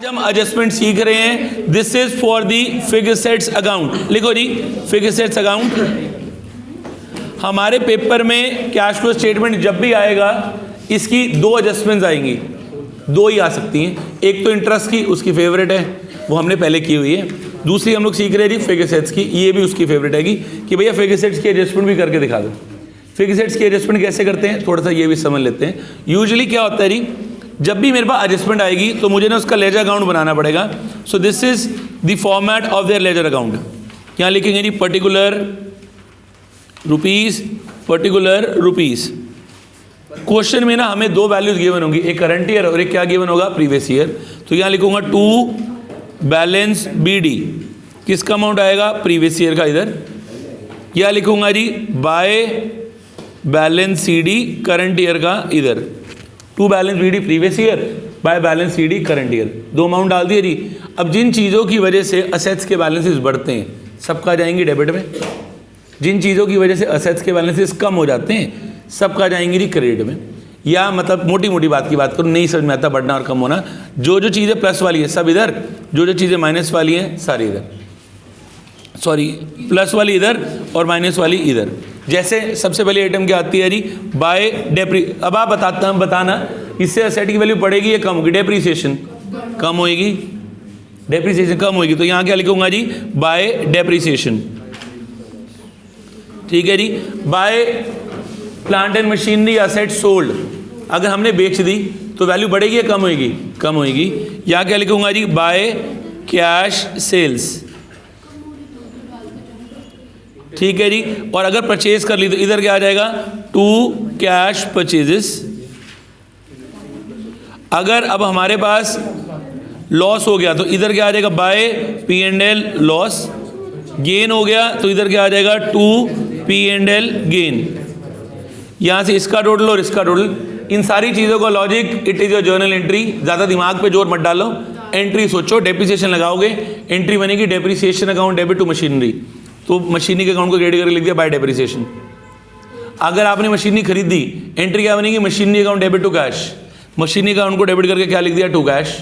हम एडजस्टमेंट सीख रहे हैं। This is for the fixed assets account. लिखो जी, फिक्स्ड एसेट्स अकाउंट। हमारे पेपर में कैश फ्लो स्टेटमेंट जब भी आएगा इसकी दो एडजस्टमेंट्स आएंगी, दो ही आ सकती हैं। एक तो इंटरेस्ट की, उसकी फेवरेट है, वो हमने पहले की हुई है। दूसरी हम लोग सीख रहे हैं जी फिक्स्ड एसेट्स की, ये भी उसकी फेवरेट है कि भैया फिक्स्ड एसेट्स की एडजस्टमेंट भी करके दिखा दो। फिक्स्ड एसेट्स की एडजस्टमेंट कैसे करते हैं, थोड़ा सा ये भी समझ लेते हैं। यूजुअली क्या होता है जी, जब भी मेरे पास एडजस्टमेंट आएगी तो मुझे ना उसका लेजर अकाउंट बनाना पड़ेगा। So this is the format of their ledger account. क्या लिखेंगे जी, particular rupees, particular rupees. Question में ना हमें दो वैल्यूज गिवन होंगी, एक करंट ईयर और एक क्या गिवन होगा, प्रीवियस ईयर। तो यहाँ लिखूंगा टू बैलेंस BD, किसका अमाउंट आएगा, प्रीवियस ईयर का इधर। या लिखूंगा जी by balance CD, current year का इधर। To balance BD previous year by balance CD current year, दो अमाउंट डाल दिए जी। अब जिन चीज़ों की वजह से असेट्स के बैलेंसेस बढ़ते हैं सबका जाएंगे डेबिट में, जिन चीज़ों की वजह से असेट्स के बैलेंसेस कम हो जाते हैं सबका जाएंगे जी क्रेडिट में। या मतलब मोटी मोटी बात की बात करूँ, नहीं समझ में आता बढ़ना और कम होना, जो जो चीज़ें प्लस वाली है सब इधर, जो जो चीज़ें माइनस वाली हैं सारी इधर, सॉरी प्लस वाली इधर और माइनस वाली इधर। जैसे सबसे पहले आइटम क्या आती है जी, बाय डेप्री। अब आप बताना इससे असेट की वैल्यू बढ़ेगी या कम होगी, डेप्रीसिएशन कम होएगी, डेप्रीसिएशन कम होएगी। तो यहाँ क्या लिखूंगा जी, बाय डेप्रीसिएशन। ठीक है जी, by plant and machinery asset sold, अगर हमने बेच दी तो वैल्यू बढ़ेगी या कम होएगी, कम होएगी। यहाँ क्या लिखूंगा जी, बाय कैश सेल्स। ठीक है जी, और अगर परचेज कर ली तो इधर क्या आ जाएगा, टू कैश परचेजेस। अगर अब हमारे पास लॉस हो गया तो इधर क्या आ जाएगा, बाय P&L लॉस। गेन हो गया तो इधर क्या आ जाएगा, टू P&L गेन। यहां से इसका टोटल और इसका टोटल। इन सारी चीज़ों का logic, it is your journal entry. ज़्यादा दिमाग पे जोर मत डालो, एंट्री सोचो। डेप्रिसिएशन लगाओगे, एंट्री बनेगी depreciation account debit to machinery, तो मशीनरी के अकाउंट को क्रेडिट करके लिख दिया बाय डेप्रिसिएशन। अगर आपने मशीनरी खरीदी, एंट्री क्या बनेगी, machinery account debit to cash. Machinery account को डेबिट करके क्या लिख दिया, टू कैश।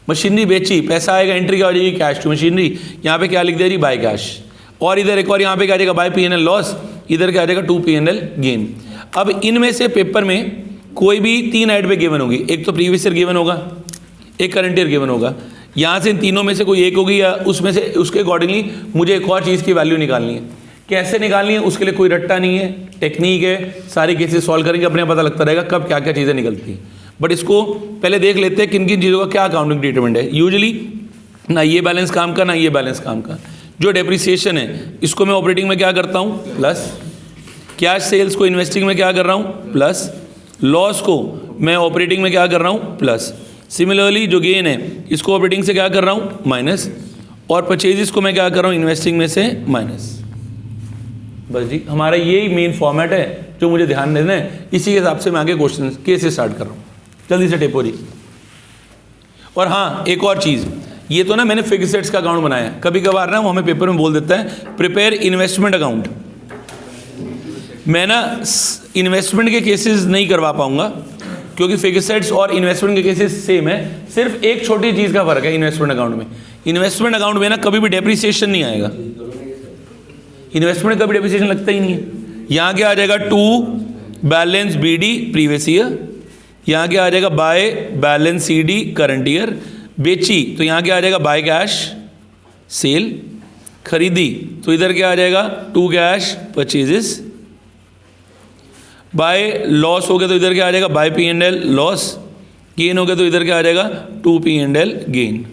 मशीनरी बेची, पैसा आएगा, एंट्री क्या हो जाएगी, कैश टू मशीनरी। यहाँ पे क्या लिख दिया जी, बाय कैश। और इधर एक और यहाँ पे क्या आ जाएगा, बाय P&L लॉस, इधर क्या आ जाएगा, टू P&L गेन। अब इनमें से पेपर में कोई भी तीन आइट पे गिवन होगी, एक तो प्रीवियस ईयर गिवन होगा, एक करंट ईयर गिवन होगा। यहाँ से इन तीनों में से कोई एक होगी, या उसमें से उसके अकॉर्डिंगली मुझे एक और चीज़ की वैल्यू निकालनी है। कैसे निकालनी है, उसके लिए कोई रट्टा नहीं है, टेक्निक है। सारी केसेस सॉल्व करेंगे, अपने पता लगता रहेगा कब क्या क्या चीज़ें निकलती हैं। बट इसको पहले देख लेते हैं किन किन चीज़ों का क्या अकाउंटिंग ट्रीटमेंट है। यूजुअली ना ये बैलेंस काम का, ना ये बैलेंस काम का। जो डेप्रिसिएशन है इसको मैं ऑपरेटिंग में क्या करता हूँ, प्लस। कैश सेल्स को इन्वेस्टिंग में क्या कर रहा हूँ, प्लस। लॉस को मैं ऑपरेटिंग में क्या कर रहा हूँ, प्लस। सिमिलरली जो गेन है इसको ऑपरेटिंग से क्या कर रहा हूँ, माइनस। और परचेजेस को मैं क्या कर रहा हूँ, इन्वेस्टिंग में से माइनस। बस जी, हमारा यही मेन फॉर्मेट है जो मुझे ध्यान देना है। इसी के हिसाब से मैं आगे क्वेश्चन केस स्टार्ट कर रहा हूँ। जल्दी से टेपो जी। और हाँ, एक और चीज़, ये तो ना मैंने फिक्स्ड एसेट्स का अकाउंट बनाया है। कभी कभार ना वो हमें पेपर में बोल देता है प्रिपेयर इन्वेस्टमेंट अकाउंट। मैं ना इन्वेस्टमेंट के केसेस नहीं करवा पाऊंगा क्योंकि फिक्स्ड एसेट्स और इन्वेस्टमेंट के केसेस सेम है। सिर्फ एक छोटी चीज़ का फर्क है इन्वेस्टमेंट अकाउंट में। इन्वेस्टमेंट अकाउंट में ना कभी भी डेप्रिसिएशन नहीं आएगा। इन्वेस्टमेंट कभी डेप्रिसिएशन लगता ही नहीं है। यहाँ क्या आ जाएगा, to balance BD previous year. यहाँ क्या आ जाएगा, by balance CD current year. बेची तो यहाँ क्या आ जाएगा, बाय कैश सेल। खरीदी तो इधर क्या आ जाएगा, to cash purchases. By loss हो गया तो इधर क्या आ जाएगा, बाय P&L लॉस। गेन हो गया तो इधर क्या आ जाएगा, टू P&L गेन।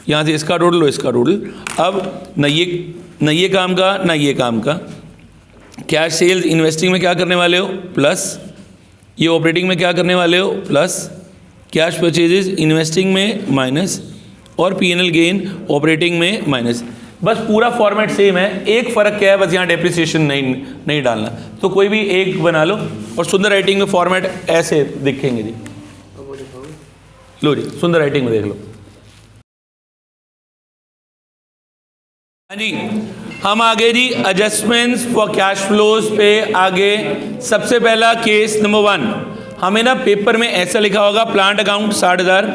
यहाँ से इसका टोटल और इसका टोटल। अब न ये काम का ना ये काम का। कैश सेल्स इन्वेस्टिंग में क्या करने वाले हो, प्लस। ये ऑपरेटिंग में क्या करने वाले हो, प्लस। कैश परचेजेस इन्वेस्टिंग में माइनस, और P&L गेन ऑपरेटिंग में माइनस। बस पूरा फॉर्मेट सेम है, एक फ़र्क क्या है, बस यहाँ डेप्रिसिएशन नहीं डालना। तो कोई भी एक बना लो, और सुंदर राइटिंग में फॉर्मेट ऐसे दिखेंगे जी। लो जी, सुंदर राइटिंग में देख लो। हाँ जी, हम आगे जी एडजस्टमेंट्स फॉर कैश फ्लोज पे आगे। सबसे पहला केस नंबर 1, हमें ना पेपर में ऐसा लिखा होगा प्लांट अकाउंट 60,000,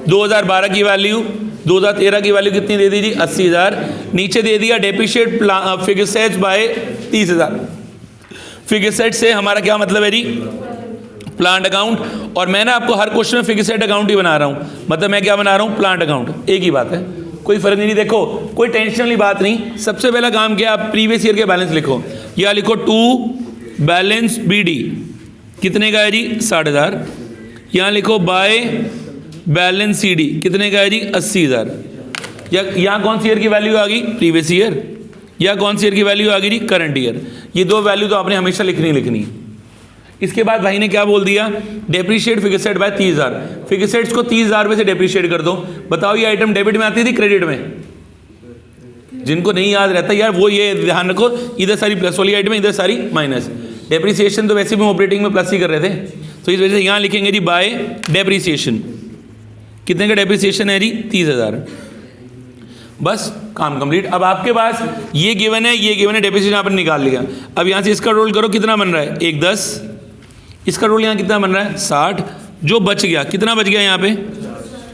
2012 की वैल्यू, 2013 की वैल्यू कितनी दे दी जी 80,000, नीचे दे दिया depreciate fixed assets bye 30,000। Fixed asset से हमारा क्या मतलब है जी प्लांट अकाउंट, और मैं ना आपको हर क्वेश्चन में फिक्स्ड एसेट अकाउंट ही बना रहा हूँ, मतलब मैं क्या बना रहा हूँ प्लांट अकाउंट, एक ही बात है, कोई फर्क नहीं। देखो कोई टेंशन वाली बात नहीं। सबसे पहला काम क्या, आप प्रीवियस ईयर के बैलेंस लिखो, या लिखो टू बैलेंस BD कितने का है जी 60,000, यहाँ लिखो बाय बैलेंस CD कितने का है जी 80,000। या यहाँ कौन सी ईयर की वैल्यू आ गई प्रीवियस ईयर, या कौन सी ईयर की वैल्यू आ गई जी करंट ईयर। ये दो वैल्यू तो आपने हमेशा लिखनी। इसके बाद भाई ने क्या बोल दिया, depreciate fixed asset by 30,000। Fixed assets को 30,000 में से डेप्रिशिएट कर दो। बताओ ये आइटम डेबिट में आती थी क्रेडिट में? जिनको नहीं याद रहता यार वो ये ध्यान रखो, इधर सारी प्लस वाली आइटम है, इधर सारी माइनस। डेप्रिसिएशन तो वैसे भी ऑपरेटिंग में प्लस ही कर रहे थे, तो इस वजह से यहाँ लिखेंगे जी बाय डेप्रिसिएशन। कितने का डेप्रिसिएशन है जी 30,000। बस काम कंप्लीट। अब आपके पास ये गिवन है, ये गिवन है, डेप्रिसिएशन आपने निकाल लिया। अब यहाँ से इसका रोल करो, कितना बन रहा है 1 10, इसका रोल यहाँ कितना बन रहा है 60, जो बच गया कितना बच गया यहाँ पे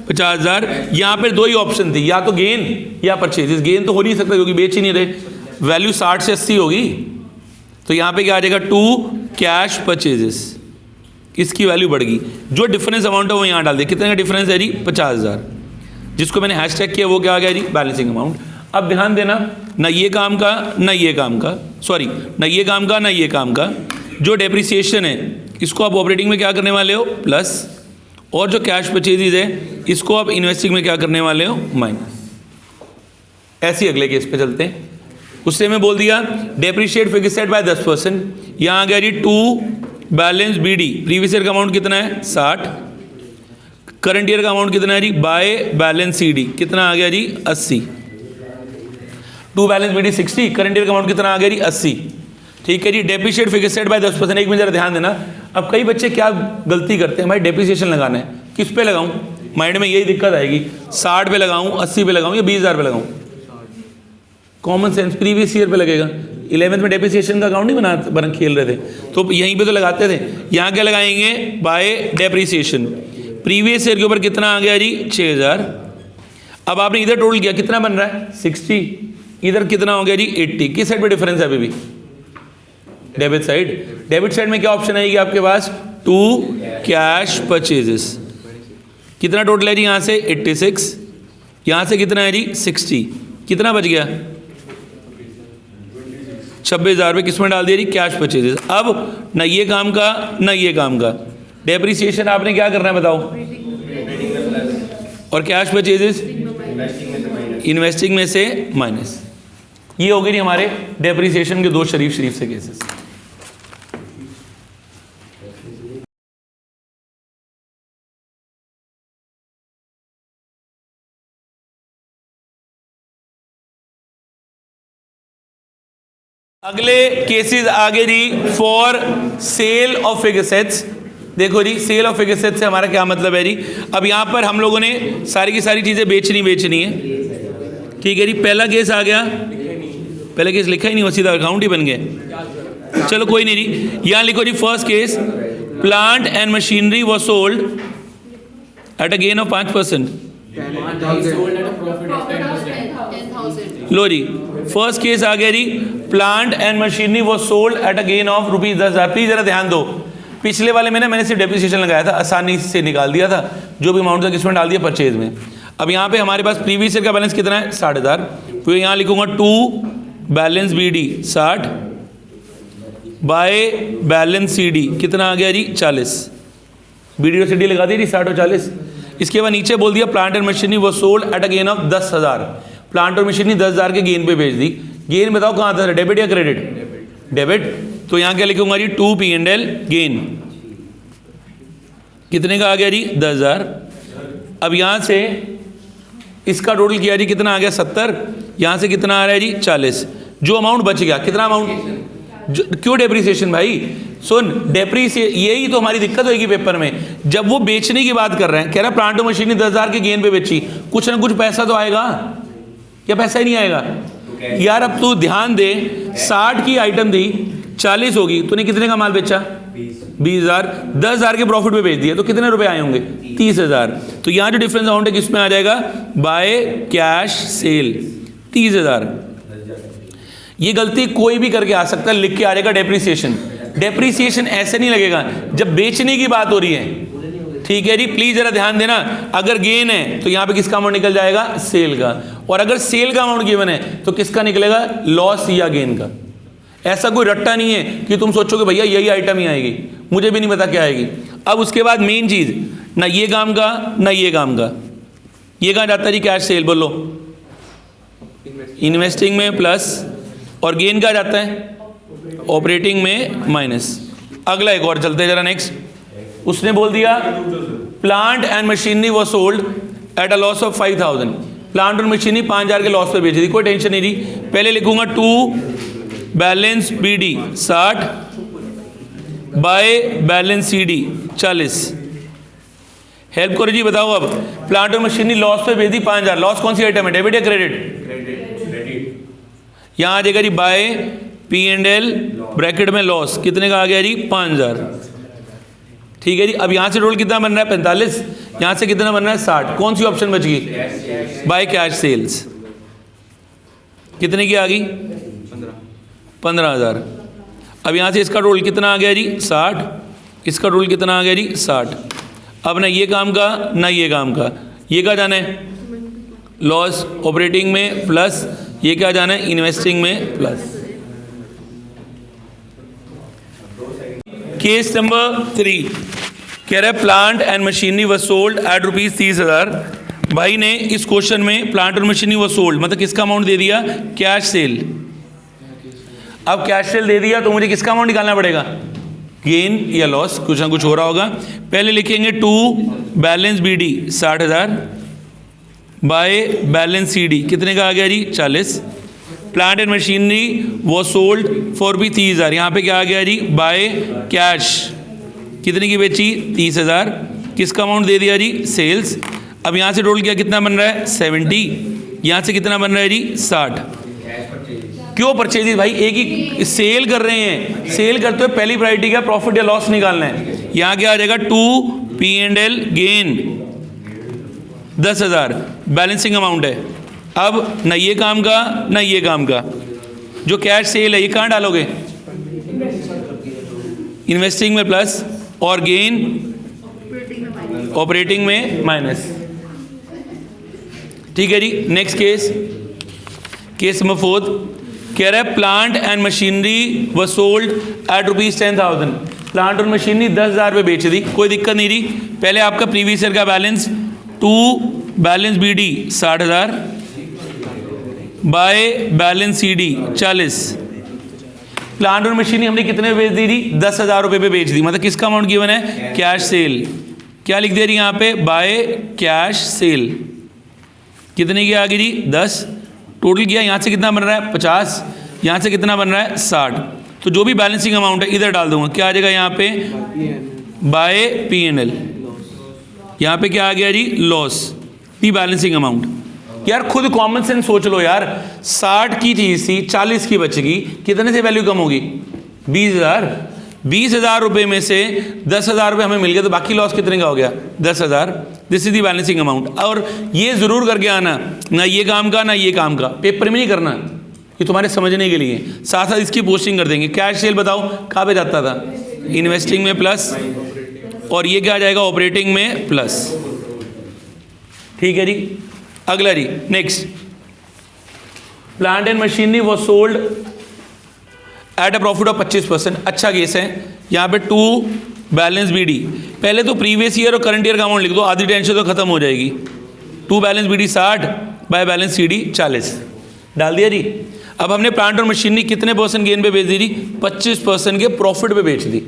50,000। यहाँ पे दो ही ऑप्शन थी, या तो गेन या परचेजेस। गेन तो हो नहीं सकता क्योंकि बेच ही नहीं रहे, वैल्यू 60 से 80 होगी, तो यहाँ पे क्या आ जाएगा 2 कैश परचेजेस, इसकी वैल्यू बढ़ गई। जो डिफरेंस अमाउंट है वो यहाँ डाल दिया, कितने का डिफरेंस है जी 50,000, जिसको मैंने हैशटैग किया वो क्या आ गया जी बैलेंसिंग अमाउंट। अब ध्यान देना, ना ये काम का ना ये काम का, सॉरी ना ये काम का ना ये काम का। जो डेप्रिसिएशन है इसको आप ऑपरेटिंग में क्या करने वाले हो प्लस, और जो कैश परचेजेज है इसको आप इन्वेस्टिंग में क्या करने वाले हो माइनस। ऐसे अगले केस पे चलते हैं। उससे मैं बोल दिया डेप्रिशिएट फिक्स्ड एसेट बाय 10%, यहाँ आ गया जी 2 बैलेंस BD। प्रीवियस ईयर का अमाउंट कितना है 60, करंट ईयर का अमाउंट कितना है जी बाय बैलेंस CD कितना आ गया जी 80। 2 बैलेंस BD 60, करंट ईयर का अमाउंट कितना आ गया जी 80। ठीक है जी, डेप्रिशिएट फिक्स्ड एसेट बाय 10%। एक मिनट जरा ध्यान देना, अब कई बच्चे क्या गलती करते हैं, भाई डेप्रिसिएशन लगाना है किस पे लगाऊं, माइंड में यही दिक्कत आएगी, 60 पे लगाऊं, 80 पे लगाऊं या 20,000 पे लगाऊं। कॉमन सेंस, प्रीवियस ईयर पे लगेगा। 11th में डेप्रिसिएशन का अकाउंट नहीं बना खेल रहे थे, तो यहीं पे तो लगाते थे। यहाँ क्या लगाएंगे बाय डेप्रिसिएशन। प्रीवियस ईयर के ऊपर कितना आ गया जी 6,000। अब आपने इधर टोटल किया, कितना बन रहा है 60, इधर कितना हो गया जी 80। किस साइड पे डिफरेंस है अभी भी डेबिट साइड। डेबिट साइड में क्या ऑप्शन आएगी आपके पास 2 कैश परचेजेस। कितना टोटल है जी यहाँ से 86, यहाँ से कितना है जी 60, कितना बच गया 26,000 रुपये किस में डाल दिया जी कैश परचेजेस। अब ना ये काम का ना ये काम का, डेप्रिसिएशन आपने क्या करना है बताओ, और कैश परचेजेस इन्वेस्टिंग में से माइनस। ये हो गई हमारे डेप्रिसिएशन के दो शरीफ से केसेस। अगले केसेस आगे जी for sale of fixed assets. देखो जी सेल ऑफ फिक्स्ड एसेट्स से हमारा क्या मतलब है जी, अब यहाँ पर हम लोगों ने सारी की सारी चीज़ें बेचनी है। ठीक है जी, पहला केस आ गया, पहला केस लिखा ही नहीं, वो सीधा अकाउंट ही बन गया। चलो कोई नहीं जी, यहाँ लिखो जी first case plant and machinery was sold at a gain of 5%। लो जी फर्स्ट केस आ गया जी plant and machinery was sold at a gain of ₹10,000। Please जरा ध्यान दो, पिछले वाले में ना मैंने सिर्फ डेप्रिसिएशन लगाया था, आसानी से निकाल दिया था, जो भी अमाउंट था किसमें डाल दिया परचेज में। अब यहाँ पे हमारे पास प्रीवियस ईयर का बैलेंस कितना है 60,000, फिर यहाँ लिखूंगा 2 balance BD 60 by balance CD कितना आ गया जी 40। BD और CD लगा दिया जी 60 और 40। इसके बाद नीचे बोल दिया plant and machinery was sold at a gain of 10,000। Plant और मशीनरी 10,000 के गेन पे बेच दी। गेन बताओ कहाँ था, डेबिट या क्रेडिट? डेबिट। तो यहाँ क्या लिखूंगा जी 2 P&L गेन कितने का आ गया जी 10,000। अब यहाँ से इसका टोटल किया जी कितना आ गया 70, यहाँ से कितना आ रहा है जी 40। जो अमाउंट बच गया कितना अमाउंट, क्यों डेप्रिसिएशन भाई सुन, डेप्रिसिएशन यही तो हमारी दिक्कत होगी पेपर में, जब वो बेचने की बात कर रहे हैं, कह रहा है प्लांट और मशीनरी 10,000 के गेन पे बेची, कुछ ना कुछ पैसा तो आएगा, क्या पैसा ही नहीं आएगा यार। अब तू ध्यान दे, 60 की आइटम थी, 40 होगी, तूने कितने का माल बेचा? 20,000। 10,000 के प्रॉफिट पे बेच दिया तो कितने रुपए आए होंगे? 30,000। तो यहाँ जो डिफरेंस अमाउंट है किसमें आ जाएगा? By cash cell, 30,000। ये गलती कोई भी करके आ सकता है, लिख के आ जाएगा डेप्रिसिएशन। डेप्रिसिएशन ऐसे नहीं लगेगा जब बेचने की बात हो रही है, ठीक है जी। प्लीज जरा ध्यान देना, अगर गेन है तो यहाँ पे किसका अमाउंट निकल जाएगा? सेल का। और अगर सेल का अमाउंट गिवन है तो किसका निकलेगा? लॉस या गेन का। ऐसा कोई रट्टा नहीं है कि तुम सोचोगे भैया यही आइटम ही आएगी, मुझे भी नहीं पता क्या आएगी। अब उसके बाद मेन चीज, ना ये काम का ना ये काम का, ये कहाँ जाता है जी? Cash sale. बोलो, इन्वेस्टिंग में प्लस, और गेन कहाँ जाता है? ऑपरेटिंग में माइनस। अगला एक और चलते हैं जरा, नेक्स्ट। उसने बोल दिया plant and machinery was sold at a loss of 5,000। Plant और मशीनरी 5,000 के लॉस पे बेची थी, कोई टेंशन नहीं थी। पहले लिखूंगा to balance BD 60 by balance CD 40। Help करो जी, बताओ। अब प्लांट और मशीनरी लॉस पे बेची 5,000। लॉस कौन सी आइटम है? डेबिट या क्रेडिट? यहां आ जाएगा जी बाय P&L ब्रैकेट में लॉस, कितने का आ गया जी? 5,000। ठीक है जी। अब यहां से टोटल कितना बन रहा है? 45। यहां से कितना बन रहा है? 60। कौन सी ऑप्शन बच गई? By cash sales. कितने की आ गई? 15,000। अब यहां से इसका टोटल कितना आ गया जी? 60। इसका टोटल कितना आ गया जी? 60। अब ना ये काम का ना ये काम का, ये क्या जाना है? लॉस ऑपरेटिंग में प्लस, ये क्या जाना है? इन्वेस्टिंग में प्लस। केस नंबर 3 कह रहा है plant and machinery was sold eight rupees 30,000। भाई ने इस क्वेश्चन में प्लांट और मशीनरी वॉज सोल्ड मतलब किसका अमाउंट दे दिया? Cash cell. अब कैश सेल दे दिया तो मुझे किसका अमाउंट निकालना पड़ेगा? गेन या लॉस, कुछ ना कुछ हो रहा होगा। पहले लिखेंगे to balance BD 60,000 by balance CD, कितने का आ गया जी? 40। प्लांट एंड मशीनरी वो सोल्ड फॉर भी 30,000। यहाँ पे क्या आ गया जी? बाय कैश, कितने की बेची? 30,000। किसका अमाउंट दे दिया जी? सेल्स। अब यहाँ से टोटल क्या कितना बन रहा है? 70। यहाँ से कितना बन रहा है जी? 60। क्यों परचेज भाई? एक ही सेल कर रहे हैं, सेल करते हुए पहली प्रायोरिटी क्या? प्रॉफिट या लॉस निकालना है। यहाँ क्या आ जाएगा? To P&L gain 10,000 balancing amount है। अब ना ये काम का ना ये काम का, जो कैश सेल है ये कहाँ डालोगे? इन्वेस्टिंग में प्लस, और गेन ऑपरेटिंग में माइनस। ठीक है जी। नेक्स्ट केस, केस नंबर 4 कह रहा है प्लांट एंड मशीनरी व सोल्ड एट रुपीज 10,000। प्लांट और मशीनरी 10,000 पे बेच दी, कोई दिक्कत नहीं रही। पहले आपका प्रीवियस ईयर का balance to balance BD 60,000 by balance CD 40। Plant और मशीनरी हमने कितने में बेच दी थी? 10,000 रुपये पे बेच दी, मतलब किसका अमाउंट गिवन है? Cash cell. क्या लिख दे रही यहाँ पे? Bye cash sale. कितने की आ गई जी? 10। टोटल किया, यहाँ से कितना बन रहा है? 50। यहाँ से कितना बन रहा है? 60। तो जो भी बैलेंसिंग अमाउंट है इधर डाल दूंगा, क्या आ जाएगा यहाँ पे? Bye P&L। यहाँ पे क्या आ गया जी? लॉस, दी बैलेंसिंग अमाउंट। यार खुद कॉमन सेंस सोच लो यार, 60 की चीज थी 40 की बचेगी, कितने से वैल्यू कम होगी? 20,000। 20,000 रुपये में से 10,000 रुपये हमें मिल गया, तो बाकी लॉस कितने का हो गया? 10,000। This is the balancing amount. और ये जरूर करके आना, ना ये काम का ना ये काम का, पेपर में नहीं करना, ये तुम्हारे समझने के लिए। साथ साथ इसकी पोस्टिंग कर देंगे। कैश सेल बताओ कहाँ पे जाता था? इन्वेस्टिंग में प्लस, और ये क्या आ जाएगा? ऑपरेटिंग में प्लस। ठीक है जी। अगला जी, नेक्स्ट, प्लांट एंड मशीनरी वो sold at a profit of 25%। अच्छा केस है। यहाँ पे टू बैलेंस BD, पहले तो प्रीवियस ईयर और करंट ईयर का अमाउंट लिख दो, आधी टेंशन तो खत्म हो जाएगी। To balance BD 60 by balance CD 40 डाल दिया जी। अब हमने प्लांट और मशीनरी कितने % गेन पे बेच दी थी? 25% के प्रॉफिट पे बेच दी।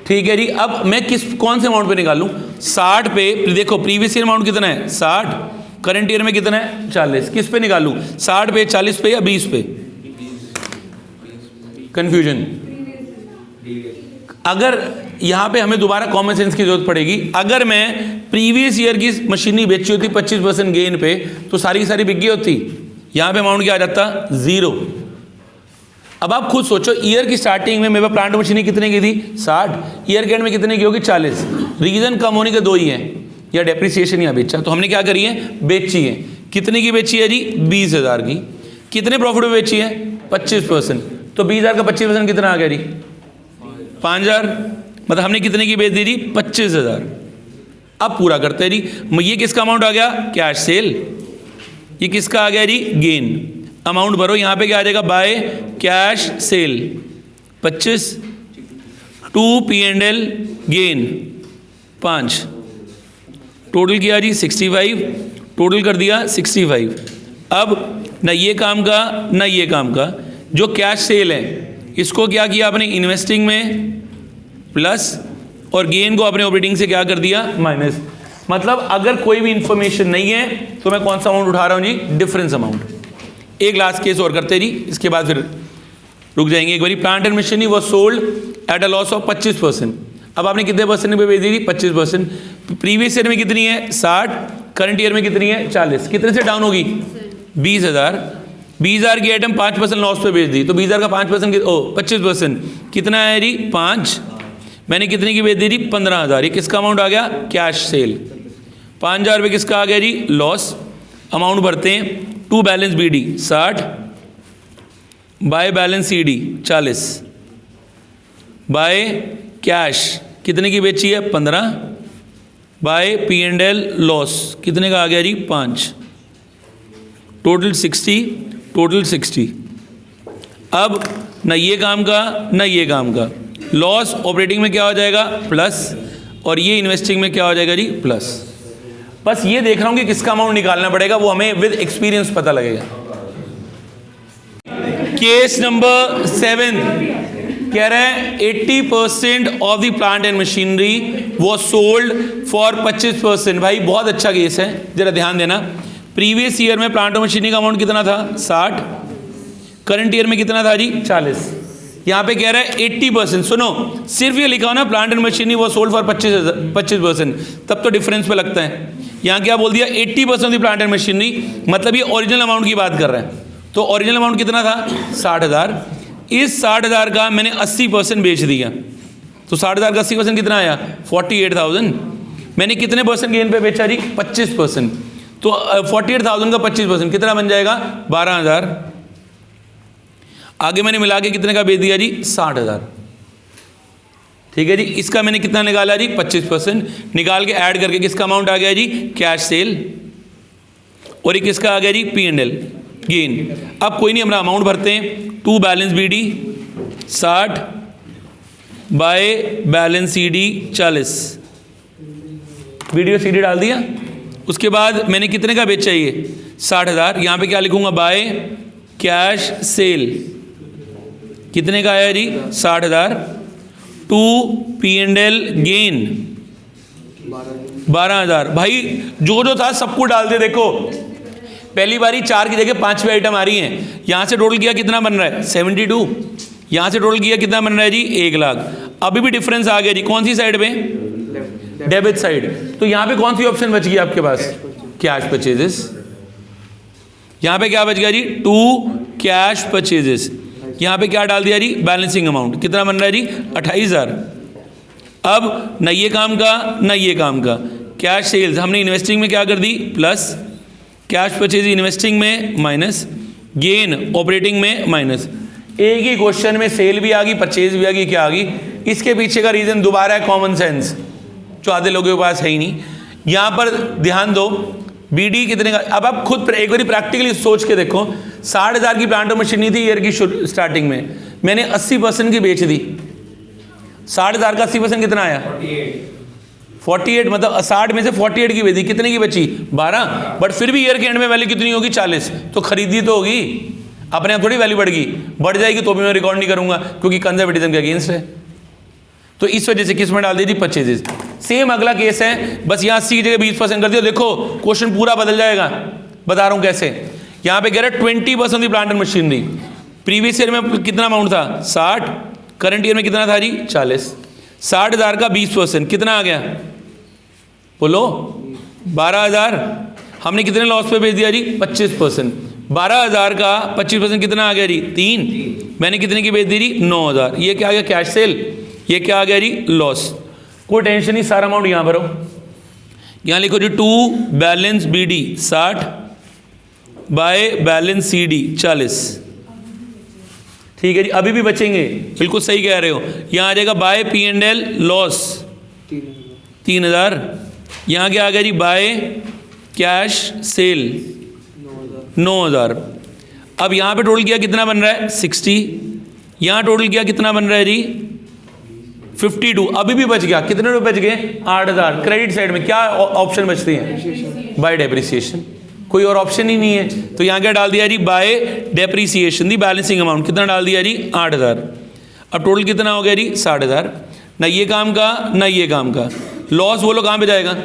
ठीक है जी। अब मैं कौन से अमाउंट पे निकालूं? 60 पे। देखो प्रीवियस ईयर अमाउंट कितना है? 60। करंट ईयर में कितना है? 40। किस पे निकालूं? 60 पे, 40 पे या 20 पे? कंफ्यूजन। अगर यहां पे हमें दोबारा कॉमन सेंस की जरूरत पड़ेगी। अगर मैं प्रीवियस ईयर की मशीनरी बेची होती 25% गेन पे, तो सारी की सारी बिक गई होती। यहां पे अमाउंट क्या आ जाता? 0। अब आप खुद सोचो, ईयर की स्टार्टिंग में मेरे पास प्लांट मशीनरी कितने की थी 60, ईयर के एंड में कितने की होगी 40। रीजन कम होने के दो ही हैं, या डेप्रिसिएशन या बेचा। तो हमने क्या करी है, बेची है। कितने की बेची है जी 20,000 की। कितने प्रॉफिट में बेची है 25%। तो 20,000 का 25% कितना आ गया जी 5,000। मतलब हमने कितने की बेच दी जी 25,000। अब पूरा करते हैं जी, ये किसका अमाउंट आ गया कैश सेल, ये किसका आ गया जी गेन। अमाउंट भरो, यहाँ पे क्या आ जाएगा by cash sale 25, to P&L gain 5, total किया जी 65, टोटल कर दिया 65। अब ना ये काम का ना ये काम का, जो कैश सेल है इसको क्या किया आपने इन्वेस्टिंग में प्लस, और गेन को अपने ऑपरेटिंग से क्या कर दिया माइनस। मतलब अगर कोई भी इंफॉर्मेशन नहीं है तो मैं कौन सा अमाउंट उठा रहा हूँ जी डिफरेंस अमाउंट। एक लास्ट केस और करते जी, इसके बाद फिर रुक जाएंगे एक बारी। Plant and machinery was sold at a loss of 25%। अब आपने कितने परसेंट पे बेच दी थी 25%। प्रीवियस ईयर में कितनी है 60, करंट ईयर में कितनी है 40। कितने से डाउन होगी 20,000। 20,000 की आइटम 5% लॉस पे बेच दी, तो 20,000 का 5% 25% कितना है जी 5। मैंने कितने की बेच दी थी 15,000। ये किसका अमाउंट आ गया कैश सेल। 5,000 रुपये किसका आ गया जी लॉस। अमाउंट भरते हैं, to balance BD 60, by balance CD 40, by cash कितने की बेची है 15, बाय P&L लॉस कितने का आ गया जी 5, टोटल 60, टोटल 60। अब ना ये काम का ना ये काम का, लॉस ऑपरेटिंग में क्या हो जाएगा प्लस, और ये इन्वेस्टिंग में क्या हो जाएगा जी प्लस। बस ये देख रहा हूं कि किसका अमाउंट निकालना पड़ेगा, वो हमें विद एक्सपीरियंस पता लगेगा। केस नंबर 7 कह रहा है 80% of the plant and machinery was sold for 25%। भाई बहुत अच्छा केस है, जरा ध्यान देना। प्रीवियस ईयर में प्लांट और मशीनरी का अमाउंट कितना था 60, करंट ईयर में कितना था जी 40। यहाँ पे कह रहा है 80%। सुनो, सिर्फ ये लिखा हो ना प्लांट एंड मशीनरी वो सोल्ड फॉर 25%, तब तो डिफरेंस पे लगता है। यहाँ क्या बोल दिया 80% ऑफ प्लांट एंड मशीनरी, मतलब ये ओरिजिनल अमाउंट की बात कर रहे हैं। तो ओरिजिनल अमाउंट कितना था 60,000। इस 60,000 का मैंने 80% बेच दिया, तो 60,000 का 80% कितना आया 48,000। मैंने कितने परसेंट गेन पे बेचा जी 25%। तो 48,000 का 25% कितना बन जाएगा 12,000। आगे मैंने मिला के कितने का बेच दिया जी 60,000। ठीक है जी, इसका मैंने कितना निकाला जी 25%। निकाल के ऐड करके किसका अमाउंट आ गया जी कैश सेल, और ये किसका आ गया जी P&L गेन। अब कोई नहीं, हमारा अमाउंट भरते हैं, to balance BD 60, by balance CD 40, BD और CD डाल दिया। उसके बाद मैंने कितने का बेचा ये 60,000। यहाँ पे क्या लिखूंगा बाय कैश सेल कितने का आया जी 60,000, टू P&L गेन 12,000। भाई जो जो था सब कुछ डाल दे। देखो पहली बारी 4 की जगह 5 आइटम आ रही हैं। यहाँ से टोटल किया कितना बन रहा है 72, यहाँ से टोटल किया कितना बन रहा है जी 1 लाख। अभी भी डिफरेंस आ गया जी कौन सी साइड पे डेबिट साइड। तो यहाँ पे कौन सी ऑप्शन बच गई आपके पास कैश परचेजेस। यहाँ पे क्या बच गया जी टू कैश परचेजेस। यहाँ पे क्या डाल दिया जी बैलेंसिंग अमाउंट कितना बन रहा है जी 28,000। अब न ये काम का न ये काम का, कैश सेल्स हमने इन्वेस्टिंग में क्या कर दी प्लस, कैश परचेज इन्वेस्टिंग में माइनस, गेन ऑपरेटिंग में माइनस। एक ही क्वेश्चन में सेल भी आ गई परचेज भी आ गई, क्या आ गई। इसके पीछे का रीजन दोबारा है कॉमन सेंस, जो आधे लोगों के पास है ही नहीं। यहाँ पर ध्यान दो BD कितने का। अब आप खुद एक बार प्रैक्टिकली सोच के देखो, 60,000 की प्लांट और मशीनरी थी ईयर की स्टार्टिंग में, मैंने 80% की बेच दी। 60,000 का 80% कितना आया 48, मतलब 60 में से 48 की बेच दी, कितने की बची 12। बट फिर भी ईयर के एंड में वैल्यू कितनी होगी 40। तो खरीदी तो होगी, अपने आप थोड़ी वैल्यू बढ़ेगी, बढ़ जाएगी तो भी मैं रिकॉर्ड नहीं करूंगा क्योंकि कंजर्वेटिज्म के अगेंस्ट है। तो इस वजह से किस में डाल दीजिए परचेजेस। सेम अगला केस है, बस यहाँ 80 की जगह 20% कर दिया। देखो क्वेश्चन पूरा बदल जाएगा, बता रहा हूँ कैसे। यहाँ पे कह रहा है 20% plant and machinery. Previous year में कितना अमाउंट था 60, करंट ईयर में कितना था जी 40। 60,000 का 20% कितना आ गया बोलो 12,000। हमने कितने लॉस पे बेच दिया जी 25%। 12,000 का 25% कितना आ गया जी? 3। मैंने कितने की बेच दी जी? 9,000। ये क्या आ गया? Cash cell. ये क्या आ गया जी? लॉस। कोई टेंशन नहीं, सारा अमाउंट यहाँ भरो। यहाँ लिखो जी 2 balance BD 60 by balance CD 40। ठीक है जी, अभी भी बचेंगे, बिल्कुल सही कह रहे हो। यहाँ आ जाएगा बाय P&L लॉस 3,000। यहाँ क्या आ गया जी? By cash cell 9,000। अब यहाँ पे टोटल किया कितना बन रहा है? 60। यहाँ टोटल किया कितना बन रहा है जी? 52। अभी भी बच गया, कितने रुपए बच गए? 8,000। क्रेडिट साइड में क्या ऑप्शन बचती है? Bye depreciation. कोई और ऑप्शन ही नहीं है। तो यहाँ क्या डाल दिया जी? By depreciation the balancing amount कितना डाल दिया जी? 8,000। अब टोटल कितना हो गया जी? 60,000। ना ये काम का ना ये काम का। लॉस बोलो कहाँ पे जाएगा?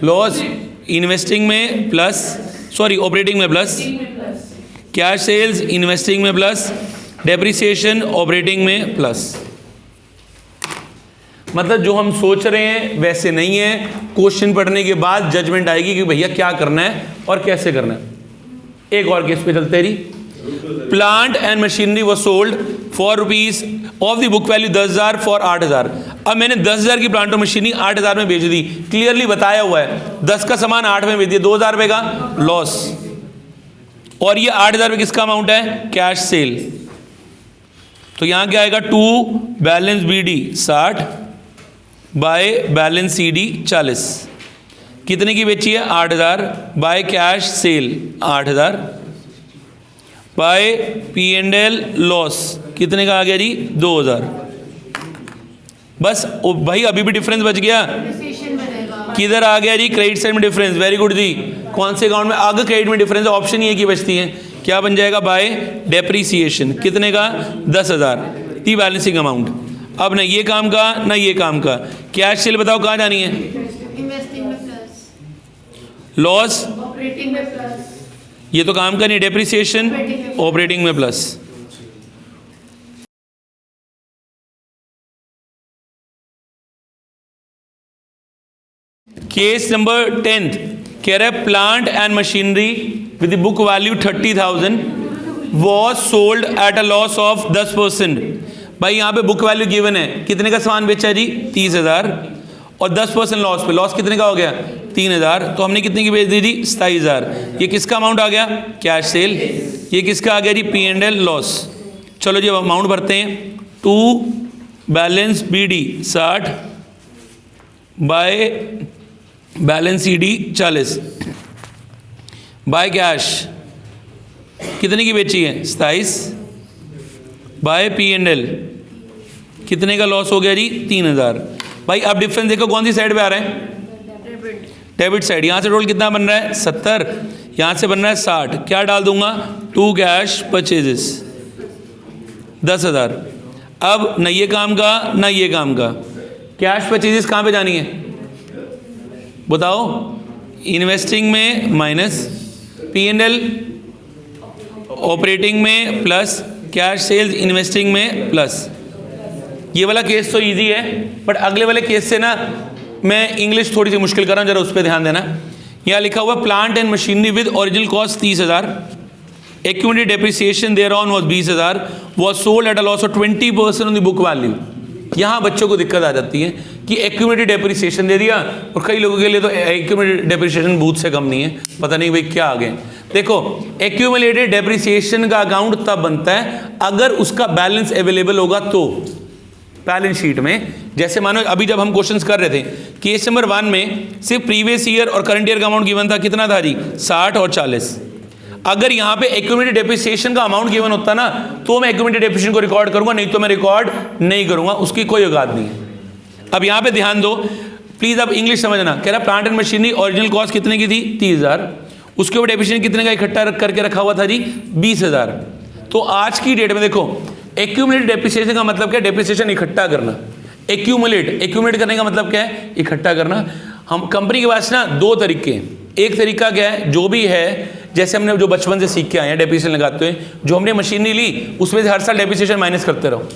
लॉस इन्वेस्टिंग में प्लस, सॉरी ऑपरेटिंग में प्लस, कैश सेल्स इन्वेस्टिंग में प्लस, डेप्रिसिएशन ऑपरेटिंग में प्लस। मतलब जो हम सोच रहे हैं वैसे नहीं है। क्वेश्चन पढ़ने के बाद जजमेंट आएगी कि भैया क्या करना है और कैसे करना है। एक और केस पे चलते रही। प्लांट एंड मशीनरी वो sold for rupees of the book value 10,000 for 8,000। अब मैंने 10,000 की प्लांट और मशीनरी 8,000 में बेच दी। क्लियरली बताया हुआ है 10 का सामान 8 में बेच दिया, 2,000 रुपए का लॉस। और ये 8,000 रुपए किसका अमाउंट है? Cash sale. तो यहां क्या आएगा? 2 balance BD 60 by balance CD 40। कितने की बेची है? 8,000 by cash sale 8,000 by P&L loss कितने का आ गया जी? 2,000। बस भाई अभी भी डिफरेंस बच गया। किधर आ गया जी? क्रेडिट साइड में डिफरेंस। वेरी गुड जी। कौन से अकाउंट में? अगर क्रेडिट में डिफरेंस ऑप्शन ये की बचती है, क्या बन जाएगा? बाय डेप्रीसिएशन कितने का? 10,000 दी बैलेंसिंग अमाउंट। अब ना ये काम का ना ये काम का। कैश सेल बताओ कहाँ जानी है? इन्वेस्टिंग में प्लस, लॉस ऑपरेटिंग में प्लस, ये तो काम का नहीं, डेप्रिसिएशन ऑपरेटिंग में प्लस। केस नंबर 10 कह रहा है plant and machinery with the book value 30,000 was sold at a loss of 10%। भाई यहाँ पे बुक वैल्यू गिवन है, कितने का सामान बेचा जी? 30,000 और 10% लॉस पे। लॉस कितने का हो गया? 3,000। तो हमने कितने की बेच दी थी? 27,000। ये किसका अमाउंट आ गया? Cash cell. ये किसका आ गया जी? P&L loss. चलो जी अमाउंट भरते हैं। 2 balance BD 60 by balance CD 40 by cash कितने की बेची है? 27 बाय P&L कितने का लॉस हो गया जी? 3,000। भाई अब डिफरेंस देखो कौन सी साइड पे आ रहा है? Debit side. यहाँ से टोटल कितना बन रहा है? 70। यहाँ से बन रहा है 60। क्या डाल दूंगा? 2 कैश परचेजेस 10,000। अब न ये काम का ना ये काम का। कैश परचेजेस कहाँ पे जानी है बताओ? इन्वेस्टिंग में माइनस, P&L ऑपरेटिंग में प्लस, कैश सेल्स इन्वेस्टिंग में प्लस। ये वाला केस तो इजी है, बट अगले वाले केस से ना मैं इंग्लिश थोड़ी सी मुश्किल कर रहा हूँ, जरा उस पर ध्यान देना। यहाँ लिखा हुआ plant and machinery with original cost 30,000, accumulated depreciation thereon was 20,000, was sold at a loss of 20% on the book value. यहाँ बच्चों को दिक्कत आ जाती है कि एक्यूमुलेटेड डेप्रिसिएशन दे दिया, और कई लोगों के लिए तो एक्यूमुलेटेड डेप्रिसिएशन भूत से कम नहीं है, पता नहीं भाई क्या आ गए। देखो एक्यूमुलेटेड डेप्रिसिएशन का अकाउंट तब बनता है अगर उसका बैलेंस अवेलेबल होगा तो बैलेंस शीट में। जैसे मानो अभी जब हम क्वेश्चंस कर रहे थे, केस नंबर 1 में सिर्फ प्रीवियस ईयर और करंट ईयर का अमाउंट गिवन था, कितना था जी? 60 और 40। अगर यहाँ पे एक्यूमुलेटेड डेप्रिसिएशन का अमाउंट गिवन होता ना तो मैं एक्यूमुलेटेड डेप्रिसिएशन को रिकॉर्ड करूंगा, नहीं तो मैं रिकॉर्ड नहीं करूंगा, उसकी कोई औकात नहीं है। अब यहाँ पे ध्यान दो प्लीज, अब इंग्लिश समझना। कह रहा plant and machinery original cost कितने की थी? 30,000। उसके ऊपर डेप्रिसिएशन कितने का इकट्ठा करके रखा हुआ था जी? 20,000। तो आज की डेट में देखो एक्यूमुलेटेड डेप्रिसिएशन का मतलब क्या है? डेप्रिसिएशन इकट्ठा करना। एक्यूमुलेट करने का मतलब क्या है? इकट्ठा करना। हम कंपनी के पास ना 2 तरीके हैं। एक तरीका क्या है? जो भी है जैसे हमने जो बचपन से सीख के आए हैं डेप्रिसिएशन लगाते हुए, जो हमने मशीनरी ली उसमें से हर साल डेप्रिसिएशन माइनस करते रहो।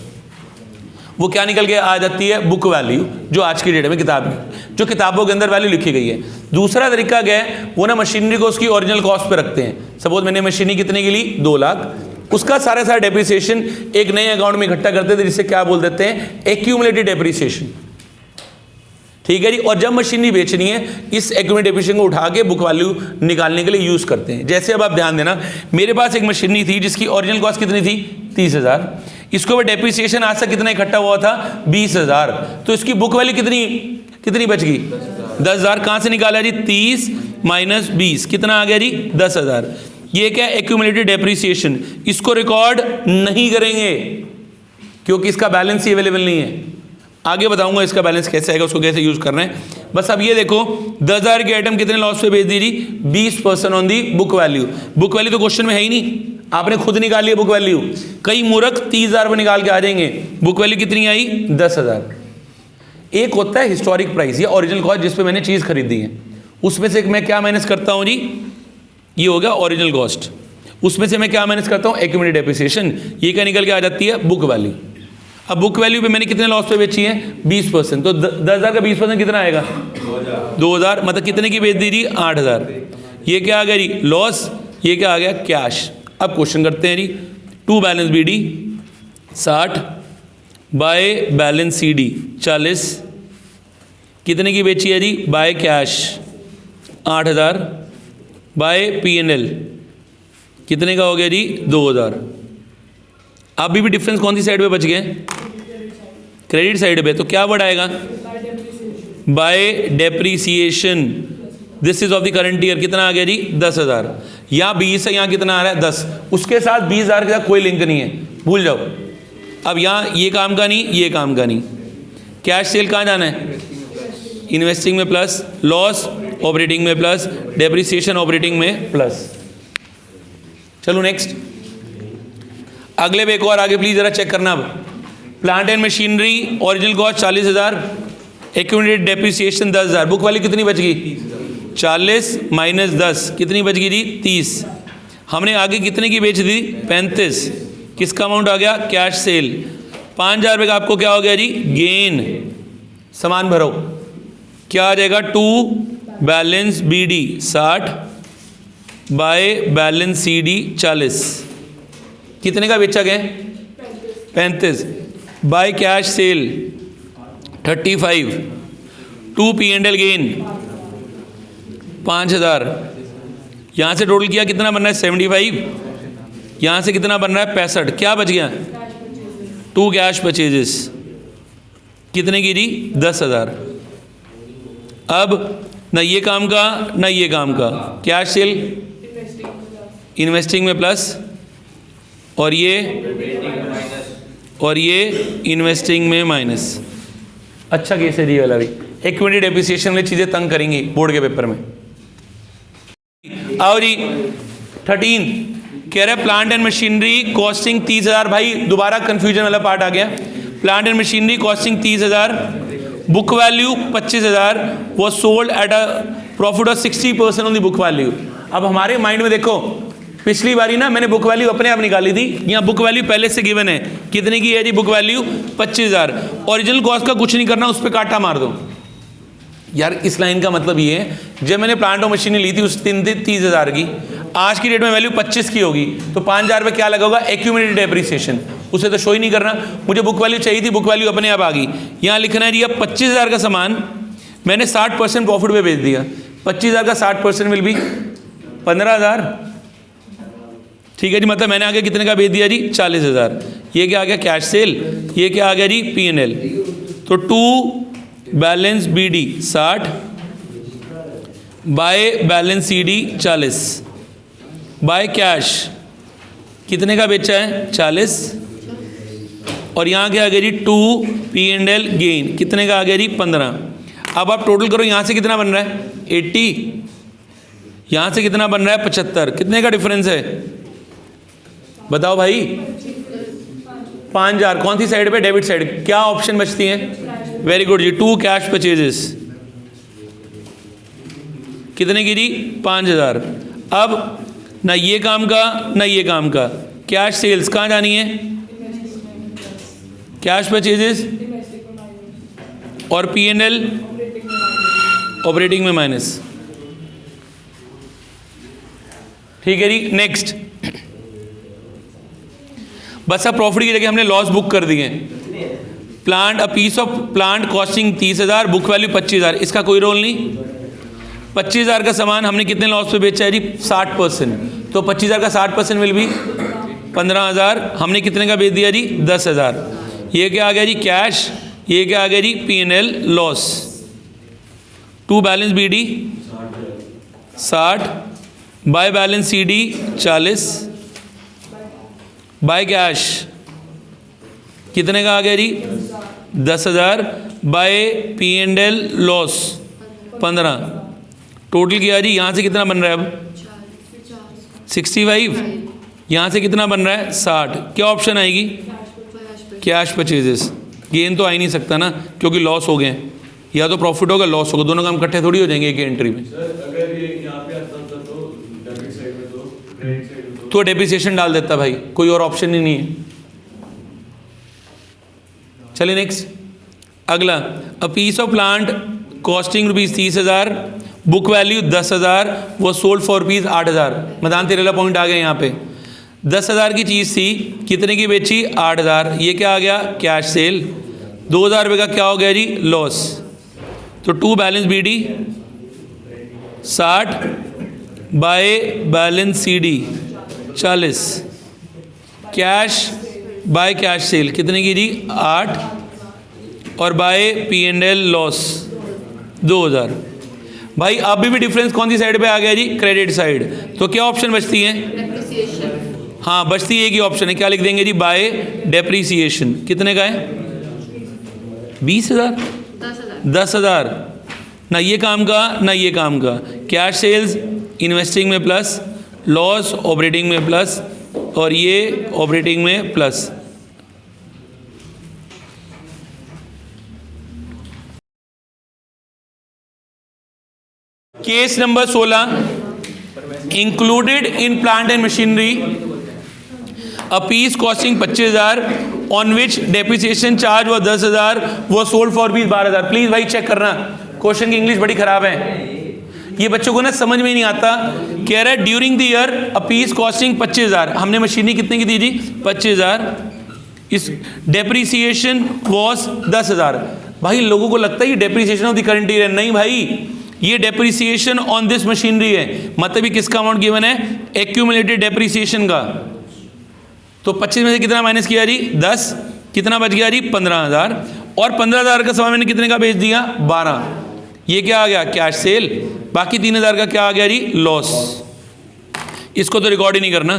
वो क्या निकल के आ जाती है, बुक वैल्यू, जो आज की डेट में किताब की, जो किताबों के अंदर वैल्यू लिखी गई है। दूसरा तरीका क्या है, वो ना मशीनरी को उसकी ओरिजिनल कॉस्ट पे रखते हैं। सपोज मैंने मशीनरी कितने की ली, 2 लाख, उसका सारा डेप्रिसिएशन एक नए अकाउंट में इकट्ठा करते थे, जिससे क्या बोल देते हैं, एक्यूमुलेटेड डेप्रिसिएशन। ठीक है जी। और जब मशीनरी बेचनी है, इस एक्यूमुलेटेड डेप्रिसिएशन को उठा के बुक वैल्यू निकालने के लिए यूज करते हैं। जैसे अब आप ध्यान देना, मेरे पास एक मशीनरी थी जिसकी ओरिजिनल कॉस्ट कितनी थी, 30,000, इसको ऊपर डेप्रिसिएशन आज तक कितना इकट्ठा हुआ था, 20,000, तो इसकी बुक वैल्यू कितनी बच गई, 10,000। कहां से निकाला जी, 30 माइनस 20 कितना आ गया जी, 10,000। ये क्या, एक्यूमुलेटेड डेप्रिसिएशन। इसको रिकॉर्ड नहीं करेंगे क्योंकि इसका बैलेंस ही अवेलेबल नहीं है। आगे बताऊंगा इसका बैलेंस कैसे आएगा, उसको कैसे यूज करना है। बस अब ये देखो, 10,000 की आइटम कितने लॉस पे बेच दी जी, 20% on the book value. Book value तो क्वेश्चन में है ही नहीं, आपने खुद निकाल लिया बुक वैल्यू। कई मूर्ख 30,000 पर निकाल के आ जाएंगे। बुक वैल्यू कितनी आई, 10,000। एक होता है हिस्टोरिक प्राइस या ओरिजिनल कॉस्ट, जिस पे मैंने चीज़ खरीदी है, उसमें से मैं क्या माइनस करता हूँ जी, ये हो गया ओरिजिनल कॉस्ट। उसमें से मैं क्या माइनस करता हूँ, एक्यूमुलेटेड डेप्रिसिएशन। ये क्या निकल के आ जाती है, बुक वैल्यू। अब बुक वैल्यू पे मैंने कितने लॉस पे बेची है, 20%, तो 10,000 का 20% कितना आएगा, 2,000, मतलब कितने की बेच दी जी, 8,000। ये क्या आ गया जी, लॉस। ये क्या आ गया, कैश। अब क्वेश्चन करते हैं जी, to balance B D 60 by balance C D 40, कितने की बेची है जी, by cash 8,000, by P N L कितने का हो गया जी, 2,000। अभी भी डिफरेंस कौन सी साइड पे बच गए, क्रेडिट साइड पे। तो क्या वर्ड आएगा, by depreciation. This is of the current year, कितना आ गया जी, 10,000। यहाँ 20 है, यहाँ कितना आ रहा है, 10। उसके साथ 20,000 के साथ कोई लिंक नहीं है, भूल जाओ। अब यहाँ ये काम का नहीं, ये काम का नहीं। कैश सेल कहाँ जाना है, इन्वेस्टिंग में प्लस, लॉस ऑपरेटिंग में प्लस, डेप्रीसिएशन ऑपरेटिंग में प्लस। चलो नेक्स्ट, अगले पे एक और आगे प्लीज जरा चेक करना। अब plant and machinery original cost 40,000, accumulated depreciation 10,000, book value कितनी बच गई, 40 माइनस 10 कितनी बच गई जी, 30। हमने आगे कितने की बेच दी, 35। किसका अमाउंट आ गया, कैश सेल। 5,000 रुपये का आपको क्या हो गया जी, गेन। सामान भरो, क्या आ जाएगा, to balance B D 60 by balance C D 40, कितने का बेचा गया, 35, by cash sale 35, to P and L gain 5,000। यहाँ से टोटल किया कितना बन रहा है, 75। यहाँ से कितना बन रहा है, 65। क्या बच गया, टू कैश परचेजेस कितने की जी, 10,000। अब ना ये काम का ना ये काम का, कैश सेल इन्वेस्टिंग में प्लस, और ये इन्वेस्टिंग में माइनस। अच्छा केस है जी वाला भी, एक्यूमुलेटेड डेप्रिसिएशन वाली चीज़ें तंग करेंगी बोर्ड के पेपर में। आओ जी 13 कह रहे प्लांट एंड मशीनरी कॉस्टिंग 30,000। भाई दोबारा कंफ्यूजन वाला पार्ट आ गया। Plant and machinery costing 30,000, book value 25,000, वो sold at a profit of 60% on the book value. अब हमारे माइंड में देखो, पिछली बारी ना मैंने बुक वैल्यू अपने आप निकाली थी, यहाँ बुक वैल्यू पहले से गिवन है, कितने की है जी बुक वैल्यू, 25,000। ओरिजिनल कॉस्ट का कुछ नहीं करना, उस पर काटा मार दो। यार इस लाइन का मतलब ये है, जब मैंने प्लांट और मशीनें ली थी उस दिन थी 30,000 की, आज की डेट में वैल्यू 25 की होगी, तो 5,000 रुपये क्या लगा होगा, एक्यूमुलेटेड डेप्रिसिएशन। उसे तो शो ही नहीं करना, मुझे बुक वैल्यू चाहिए थी, बुक वैल्यू अपने आप आ गई। यहाँ लिखना है जी, अब 25,000 का सामान मैंने 60% प्रॉफिट पे बेच दिया, 25,000 का 60% विल भी 15,000। ठीक है जी, मतलब मैंने आगे कितने का बेच दिया जी, 40,000। ये क्या आ गया, कैश सेल। ये क्या आ गया जी, P&L। तो to balance B D 60 by balance C D 40 by cash कितने का बेचा है, 40। और यहाँ क्या आ गया जी, टू P&L गेन कितने का आ गया जी, 15। अब आप टोटल करो, यहाँ से कितना बन रहा है 80, यहाँ से कितना बन रहा है 75, कितने का डिफरेंस है बताओ भाई, 5,000। कौन सी साइड पे, डेबिट साइड। क्या ऑप्शन बचती है, वेरी गुड जी, टू कैश परचेजेस कितने की जी, 5,000। अब ना ये काम का ना ये काम का, कैश सेल्स कहाँ जानी है, कैश परचेजेस और P&L ऑपरेटिंग में माइनस। ठीक है जी। नेक्स्ट, बस अब प्रॉफिट की जगह हमने लॉस बुक कर दिए। Plant, a piece of plant costing 30,000, book value 25,000, इसका कोई रोल नहीं। 25,000 का सामान हमने कितने लॉस पे बेचा है जी? 60%। तो 25,000 का 60% विल भी 15,000। हमने कितने का बेच दिया जी? 10,000। ये क्या आ गया जी? कैश। ये क्या आ गया जी? P&L loss. To balance BD 60, by balance CD 40, by cash कितने का आ गया जी? 10,000, बाय P&L लॉस 15। टोटल किया जी। यहाँ से कितना बन रहा है अब? 65। यहाँ से कितना बन रहा है? 60। क्या ऑप्शन आएगी? Cash purchases. गेन तो आ ही नहीं सकता ना, क्योंकि लॉस हो गए। या तो प्रॉफिट होगा, लॉस होगा, दोनों काम इकट्ठे थोड़ी हो जाएंगे एक एंट्री में। अगर ये यहाँ पे आता था तो डेबिट साइड में, तो क्रेडिट साइड में तो डेप्रिसिएशन डाल देता भाई, कोई और ऑप्शन ही नहीं है। चलिए नेक्स्ट, अगला, a piece of plant costing rupees 30,000, book value 10,000, वो सोल्ड फॉर रुपीज 8,000। मैदान तेरेला पॉइंट आ गया यहाँ पे। 10,000 की चीज़ थी, कितने की बेची? 8,000। ये क्या आ गया? Cash cell. 2,000 रुपये का क्या हो गया जी? लॉस। तो to balance BD 60, by balance CD 40, cash by cash sale कितने की जी? 8, और बाय P&L लॉस 2,000। भाई अभी भी डिफरेंस कौन सी साइड पे आ गया जी? Credit side. तो क्या ऑप्शन बचती है? डेप्रिसिएशन। हाँ, बचती है, एक ही ऑप्शन है। क्या लिख देंगे जी? Bye depreciation. कितने का है? 20,000, 10,000। ना ये काम का ना ये काम का। कैश सेल्स इन्वेस्टिंग में प्लस, लॉस ऑपरेटिंग में प्लस, और ये ऑपरेटिंग में plus. Case number 16, included in plant and machinery a piece costing 25,000 on which depreciation charge वो 10,000, वो सोल्ड फॉर रुपीज 12,000। प्लीज भाई चेक करना, क्वेश्चन की इंग्लिश बड़ी खराब है, ये बच्चों को ना समझ में नहीं आता। कह रहा है during the year a piece costing 25,000, हमने मशीनरी कितने की दी जी? 25,000। इस डेप्रिसिएशन वॉज 10,000। भाई लोगों को लगता है ये depreciation of the current year. नहीं भाई, ये डेप्रिसिएशन ऑन दिस मशीनरी है। मतलब ये किसका अमाउंट गिवन है? एक्यूमुलेटेड डेप्रिसिएशन का। तो 25 में से कितना माइनस किया जी? 10। कितना बच गया जी? 15,000। और 15,000 का सामान मैंने कितने का बेच दिया? 12। ये क्या आ गया? Cash sale. बाकी 3,000 का क्या आ गया जी? लॉस। इसको तो रिकॉर्ड ही नहीं करना,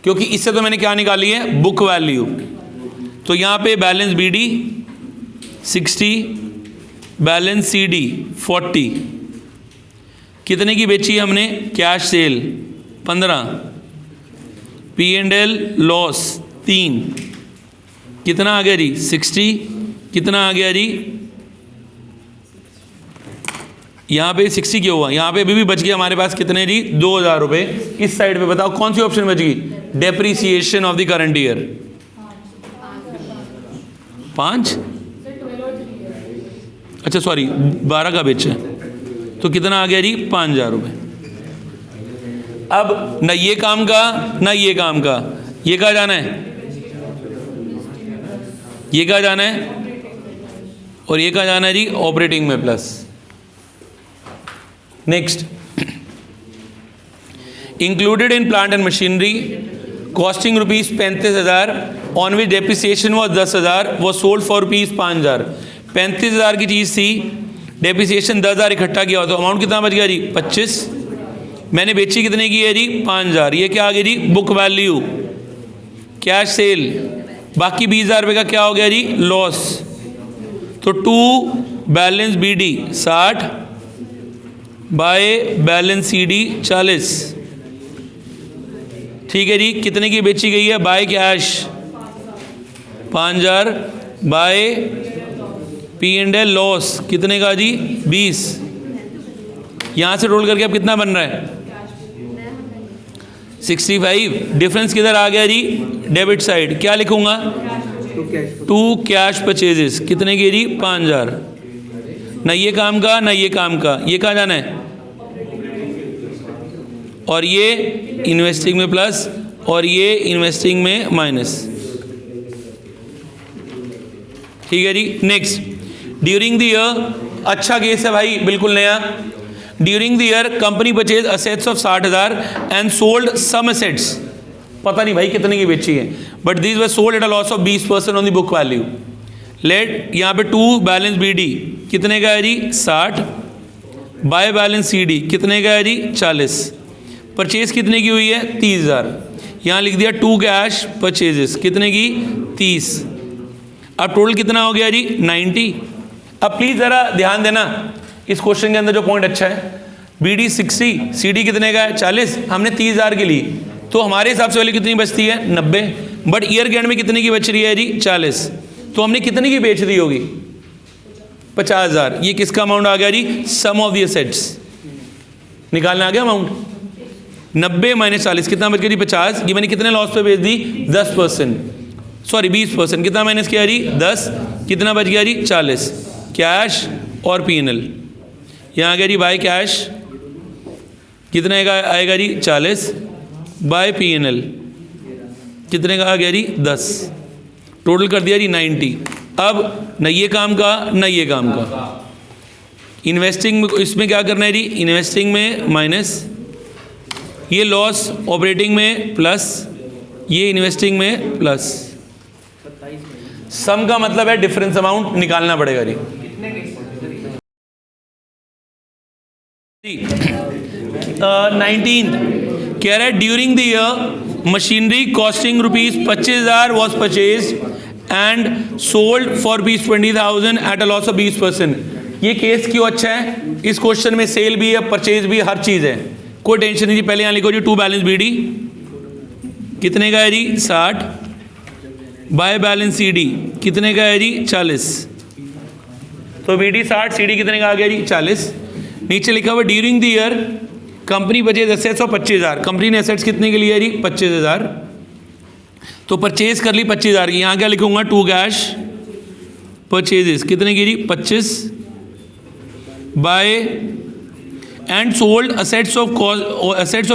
क्योंकि इससे तो मैंने क्या निकाली है? Book value. तो यहाँ पे बैलेंस BD 60, बैलेंस CD 40, कितने की बेची हमने? कैश सेल 15, P&L लॉस 3, कितना आ गया जी? 60। कितना आ गया जी? यहाँ पे 60 क्यों हुआ? यहाँ पे अभी भी बच गया हमारे पास कितने जी? 2,000 रुपये। इस साइड पे बताओ कौन सी ऑप्शन बच गई? Depreciation of the current year 5, अच्छा सॉरी 12 का बेचा, तो कितना आ गया जी? 5,000 रुपये। अब ना ये काम का ना ये काम का, ये कहाँ जाना है? ये कहाँ जाना है? और ये कहाँ जाना है जी? ऑपरेटिंग में plus. Next, included in plant and machinery costing rupees 35,000 on which depreciation was 10,000, वो सोल्ड फॉर रुपीज 5,000। 35,000 की चीज़ थी, डेप्रिसिएशन 10,000 इकट्ठा किया, तो अमाउंट कितना बच गया जी? 25। मैंने बेची कितने की है जी? 5,000। ये क्या आ गया जी? Book value. कैश सेल, बाकी 20,000 रुपये का क्या हो गया जी? लॉस। तो to balance BD 60, by balance CD 40, ठीक है जी। कितने की बेची गई है? By cash 5,000, bye P&L loss कितने का जी? 20। यहाँ से रोल करके अब कितना बन रहा है? 65। डिफरेंस किधर आ गया जी? Debit side. क्या लिखूंगा? टू कैश परचेजेस कितने की जी 5000। ना ये काम का ना ये काम का, ये कहाँ जाना है, और ये इन्वेस्टिंग में प्लस और ये इन्वेस्टिंग में माइनस। ठीक है जी। नेक्स्ट, ड्यूरिंग द ईयर, अच्छा केस है भाई, बिल्कुल नया। During the year company purchase assets of 60,000 and sold some assets, पता नहीं भाई कितने की बेची है, but these were sold at a loss of 20% on the book value. Let यहाँ पे टू बैलेंस बी डी कितने का है जी 60, बाय बैलेंस सी डी कितने का है जी 40। परचेज कितने की हुई है 30,000। यहाँ लिख दिया टू कैश परचेजेस कितने की 30। अब टोटल कितना हो गया जी 90। अब प्लीज़ ज़रा ध्यान देना, इस क्वेश्चन के अंदर जो पॉइंट अच्छा है, बी डी 60, सी डी कितने का है 40, हमने 30,000 के लिए, तो हमारे हिसाब से वैल्यू कितनी बचती है 90, बट ईयर के एंड में कितने की बच रही है जी 40, तो हमने कितने की बेच दी होगी 50,000। ये किसका अमाउंट आ गया जी, सम ऑफ द एसेट्स, निकालना आ गया अमाउंट। 90 माइनस 40 कितना बच गया जी 50, ये मैंने कितने लॉस पे बेच दी 10%, सॉरी 20%, कितना माइनस किया जी 10, कितना बच गया जी 40, कैश और पीएनएल। यहाँ आ गया जी बाय कैश कितने का आएगा जी 40, बाय पीएनएल कितने का आ गया जी 10, टोटल कर दिया जी 90। अब न ये काम का न ये काम का, इन्वेस्टिंग में इसमें क्या करना है जी, इन्वेस्टिंग में माइनस, ये लॉस ऑपरेटिंग में प्लस, ये इन्वेस्टिंग में प्लस। सम का मतलब है डिफरेंस अमाउंट निकालना पड़ेगा जी। 19 कह रहा है during the year machinery costing ₹25,000 was purchase and sold for ₹20,000 at a loss of 20%। ये केस क्यों अच्छा है, इस क्वेश्चन में सेल भी है परचेज भी हर चीज़ है, कोई टेंशन नहीं जी। पहले यहाँ लिखो जी टू बैलेंस बी डी कितने का है जी 60, बाय बैलेंस सी डी कितने का है जी 40, तो बी डी 60 सी डी कितने का आ गया जी 40। नीचे लिखा हुआ during the year company purchase assets of 25,000, company ने एसेट्स कितने के लिए है जी 25,000, तो परचेज कर ली 25,000 की। यहाँ क्या लिखूंगा टू कैश परचेजेस कितने की जी 25, by and sold assets of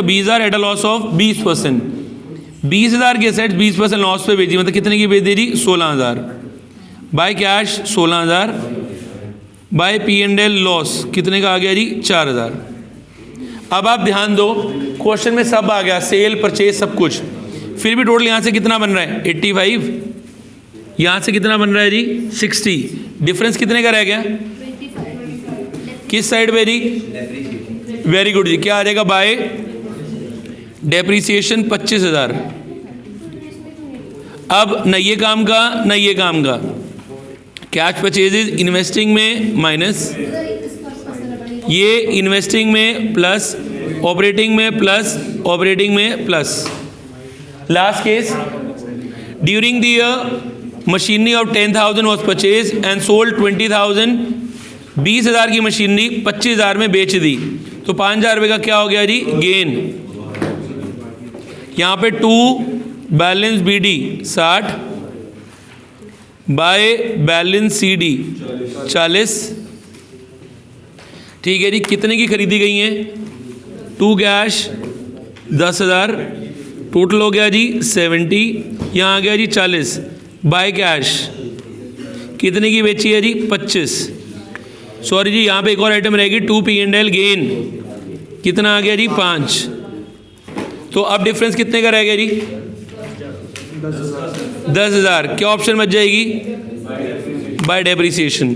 20,000 at a loss of 20%, 20,000 के एसेट्स 20% लॉस पे बेची, मतलब कितने की बेच दी जी 16,000, by cash 16,000, by P and L loss कितने का आ गया जी 4,000। अब आप ध्यान दो, क्वेश्चन में सब आ गया, सेल परचेज सब कुछ, फिर भी टोटल यहाँ से कितना बन रहा है 85, यहाँ से कितना बन रहा है जी 60, डिफरेंस कितने का रह गया, किस साइड पे जी, वेरी गुड जी, क्या आ जाएगा बाय डेप्रीसिएशन 25,000। अब न ये काम का न ये काम का, कैश परचेजेज इन्वेस्टिंग में माइनस, ये इन्वेस्टिंग में प्लस, ऑपरेटिंग में प्लस, ऑपरेटिंग में plus. Last case, during the year machinery of 10,000 was purchase and sold 20,000, 20,000 की मशीनरी 25,000 में बेच दी, तो 5,000 रुपये का क्या हो गया जी गेन। यहाँ पे to balance B D 60, by balance C D 40, ठीक है जी। कितने की खरीदी गई हैं, टू कैश 10,000, टोटल हो गया जी 70, यहाँ आ गया जी 40, बाय कैश कितने की बेची है जी 25, सॉरी जी यहाँ पे एक और आइटम रहेगी to P and L gain कितना आ गया जी 5, तो अब डिफरेंस कितने का रह गया जी 10,000। क्या ऑप्शन बच जाएगी, बाय डेप्रीसिएशन,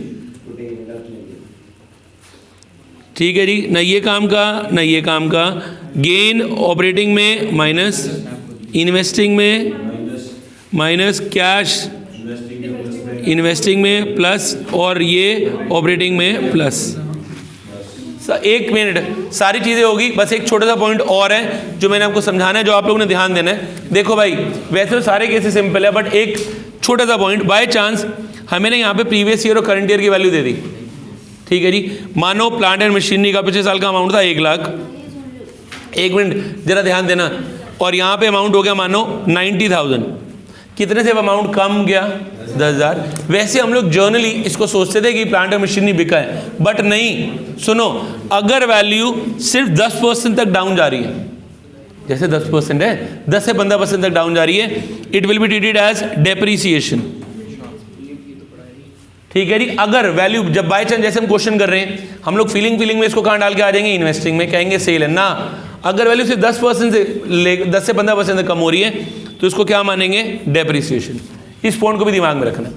ठीक है जी। न ये काम का न ये काम का, गेन ऑपरेटिंग में माइनस, इन्वेस्टिंग में माइनस, कैश इन्वेस्टिंग में प्लस, और ये ऑपरेटिंग में प्लस। एक मिनट, सारी चीज़ें होगी, बस एक छोटा सा पॉइंट और है जो मैंने आपको समझाना है, जो आप लोगों ने ध्यान देना है। देखो भाई, वैसे तो सारे केसेस सिंपल है, बट एक छोटा सा पॉइंट, बाय चांस हमें ना यहाँ पे प्रीवियस ईयर और करंट ईयर की वैल्यू दे दी, ठीक है जी। मानो प्लांट एंड मशीनरी का पिछले साल का अमाउंट था 1 लाख, एक मिनट जरा ध्यान देना, और यहाँ पे अमाउंट हो गया मानो 90,000, कितने से अमाउंट कम गया? 10,000। वैसे हम लोग जर्नली इसको सोचते थे कि प्लांट और मशीनरी बिका है, बट नहीं। सुनो, अगर वैल्यू सिर्फ 10% तक डाउन जा रही है, जैसे 10% है, 10 से 15% तक डाउन जा रही है, it will be treated as depreciation. ठीक है जी। अगर वैल्यू, जब बाय चांस जैसे हम क्वेश्चन कर रहे हैं, हम लोग फीलिंग में इसको कहाँ डाल के आ जाएंगे? इन्वेस्टिंग में, कहेंगे सेल है ना। अगर वैल्यू सिर्फ 10% से 10 से 15% तक कम हो रही है तो इसको क्या मानेंगे? डेप्रीसिएशन। इस पॉइंट को भी दिमाग में रखना।